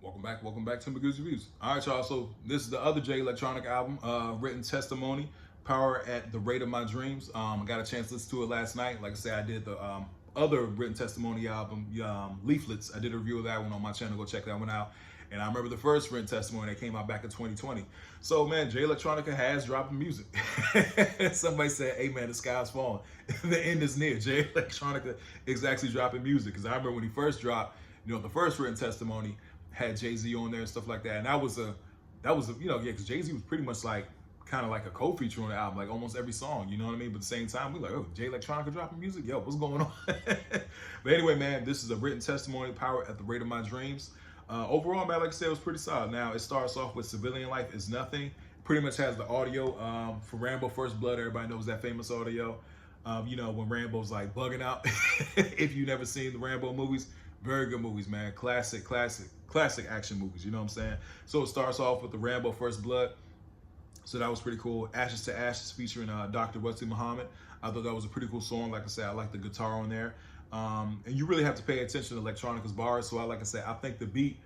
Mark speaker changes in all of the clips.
Speaker 1: Welcome back to Magoo's Reviews. All right, y'all. So this is the other Jay Electronica album, written testimony, Power at the Rate of My Dreams. I got a chance to listen to it last night. Like I said, I did the other written testimony album, Leaflets. I did a review of that one on my channel. Go check that one out. And I remember the first written testimony that came out back in 2020. So man, Jay Electronica has dropped music. Somebody said, "Hey man, the sky's falling. The end is near." Jay Electronica is actually dropping music because I remember when he first dropped, the first written testimony had Jay-Z on there and stuff like that. And that was a because Jay-Z was pretty much like kind of like a co-feature on the album, like almost every song, you know what I mean? But at the same time, we like, oh, Jay Electronica dropping music? Yo, what's going on? But anyway, man, this is a written testimony, Power at the Rate of My Dreams. Overall, man, like I said, it was pretty solid. Now, it starts off with Civilian Life is Nothing. Pretty much has the audio for Rambo First Blood. Everybody knows that famous audio. When Rambo's like bugging out. If you've never seen the Rambo movies, very good movies, man. Classic action movies, you know what I'm saying? So it starts off with the Rambo First Blood. So that was pretty cool. Ashes to Ashes featuring Dr. Wesley Muhammad. I thought that was a pretty cool song. Like I said, I like the guitar on there. And you really have to pay attention to Electronica's bars. So like I said, I think the beat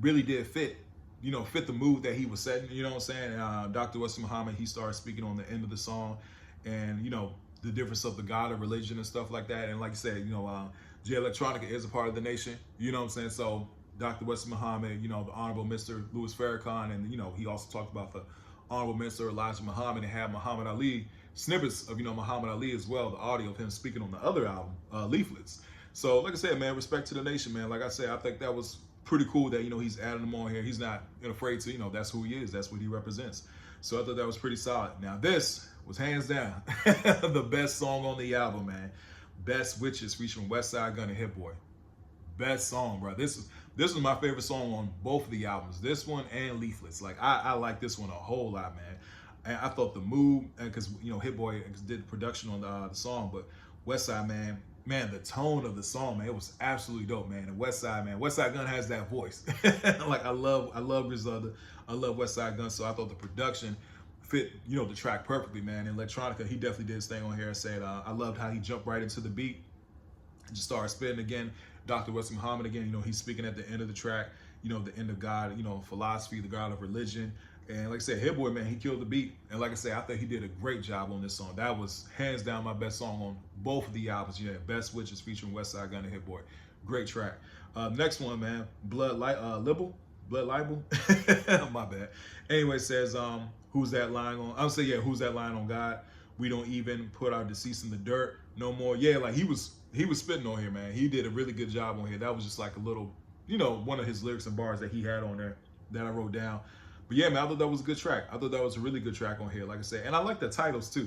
Speaker 1: really did fit the mood that he was setting, you know what I'm saying? Dr. Wesley Muhammad, he started speaking on the end of the song and, the difference of the God of religion and stuff like that. And like I said, Jay Electronica is a part of the nation, you know what I'm saying? So Dr. Wesley Muhammad, the Honorable Mr. Louis Farrakhan, and, he also talked about the Honorable Mr. Elijah Muhammad and had Muhammad Ali, snippets of, Muhammad Ali as well, the audio of him speaking on the other album, Leaflets. So like I said, man, respect to the nation, man. Like I said, I think that was pretty cool that, he's adding them on here. He's not afraid to, that's who he is. That's what he represents. So I thought that was pretty solid. Now this was hands down the best song on the album, man. Best Witches featuring Westside Gunn and Hit Boy. Best song, bro. This was my favorite song on both of the albums. This one and Leaflets. Like I like this one a whole lot, man. And I thought the mood, because Hit Boy did production on the song, but Westside, man, the tone of the song, man, it was absolutely dope, man. And Westside Gunn has that voice. Like I love Griselda, I love Westside Gunn. So I thought the production fit, the track perfectly, man. And Electronica, he definitely did his thing on here and said, I loved how he jumped right into the beat and just started spitting again. Dr. Wesley Muhammad again, he's speaking at the end of the track, the end of God, philosophy, the God of religion. And like I said, Hit Boy, man, he killed the beat. And like I said, I think he did a great job on this song. That was hands down my best song on both of the albums. Best Witches featuring Westside Gunn and Hit Boy. Great track. Next one, man, Blood Libel. My bad. Anyway, it says, who's that lying on? I'll say, yeah, who's that lying on God? We don't even put our deceased in the dirt no more. Yeah, like he was spitting on here, man. He did a really good job on here. That was just like a little, one of his lyrics and bars that he had on there that I wrote down. But yeah, man, I thought that was a good track. I thought that was a really good track on here, like I said. And I like the titles too. You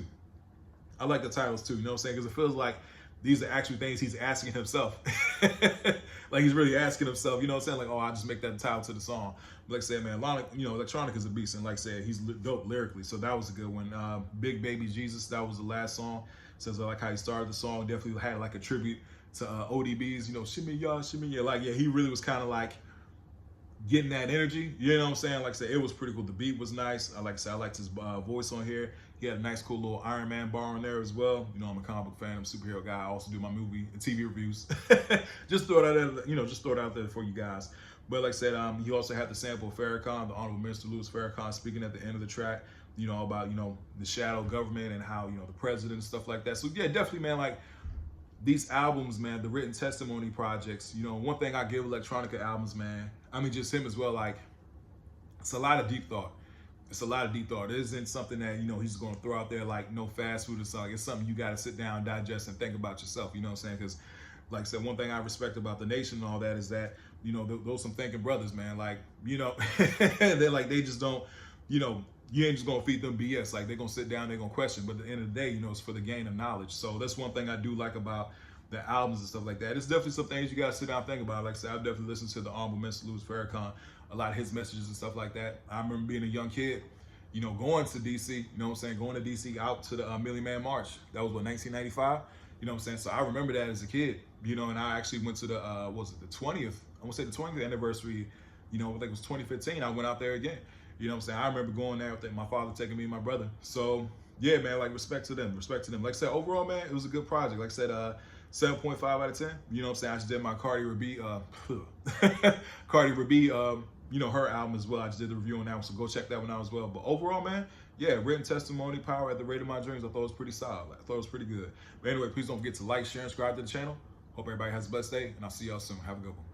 Speaker 1: know what I'm saying? Because it feels like these are actual things he's asking himself. Like he's really asking himself, you know what I'm saying? Like, oh, I'll just make that the title to the song. But like I said, man, Electronica is a beast. And like I said, he's dope lyrically. So that was a good one. Big Baby Jesus, that was the last song. Says I like how he started the song. Definitely had like a tribute to ODB's, shimmy y'all, shimmy yeah. Like, yeah, he really was kind of like getting that energy, you know what I'm saying? Like I said, it was pretty cool. The beat was nice. Like I said, I liked his voice on here. He had a nice, cool little Iron Man bar on there as well. I'm a comic book fan. I'm a superhero guy. I also do my movie and TV reviews. Just throw it out there, just throw it out there for you guys. But like I said, he also had the sample of Farrakhan, the Honorable Minister Louis Farrakhan, speaking at the end of the track, about, the shadow government and how, the president and stuff like that. So yeah, definitely, man, like, these albums, man, the written testimony projects, one thing I give Electronica albums, man, I mean, just him as well, like, it's a lot of deep thought. It's a lot of deep thought. It isn't something that, he's going to throw out there like no fast food or something. It's something you got to sit down, digest, and think about yourself, you know what I'm saying? Because, like I said, one thing I respect about the nation and all that is that, those some thinking brothers, man, like, they're like, they just don't, you ain't just gonna feed them BS. Like they're gonna sit down, they're gonna question. But at the end of the day, it's for the gain of knowledge. So that's one thing I do like about the albums and stuff like that. It's definitely some things you gotta sit down and think about. Like I said, I've definitely listened to the Honorable Minister Louis Farrakhan, a lot of his messages and stuff like that. I remember being a young kid, going to DC, you know what I'm saying, going to DC out to the Million Man March. That was what, 1995? You know what I'm saying? So I remember that as a kid, and I actually went to the, the 20th, I want to say the 20th anniversary, I think it was 2015, I went out there again. You know what I'm saying? I remember going there with my father taking me and my brother. So yeah, man, like respect to them. Like I said, overall, man, it was a good project. Like I said, 7.5 out of 10. You know what I'm saying? I just did my Cardi B her album as well. I just did the review on that one, so go check that one out as well. But overall, man, yeah, Written Testimony, Power at the Rate of My Dreams, I thought it was pretty solid. I thought it was pretty good. But anyway, please don't forget to like, share, and subscribe to the channel. Hope everybody has a blessed day, and I'll see y'all soon. Have a good one.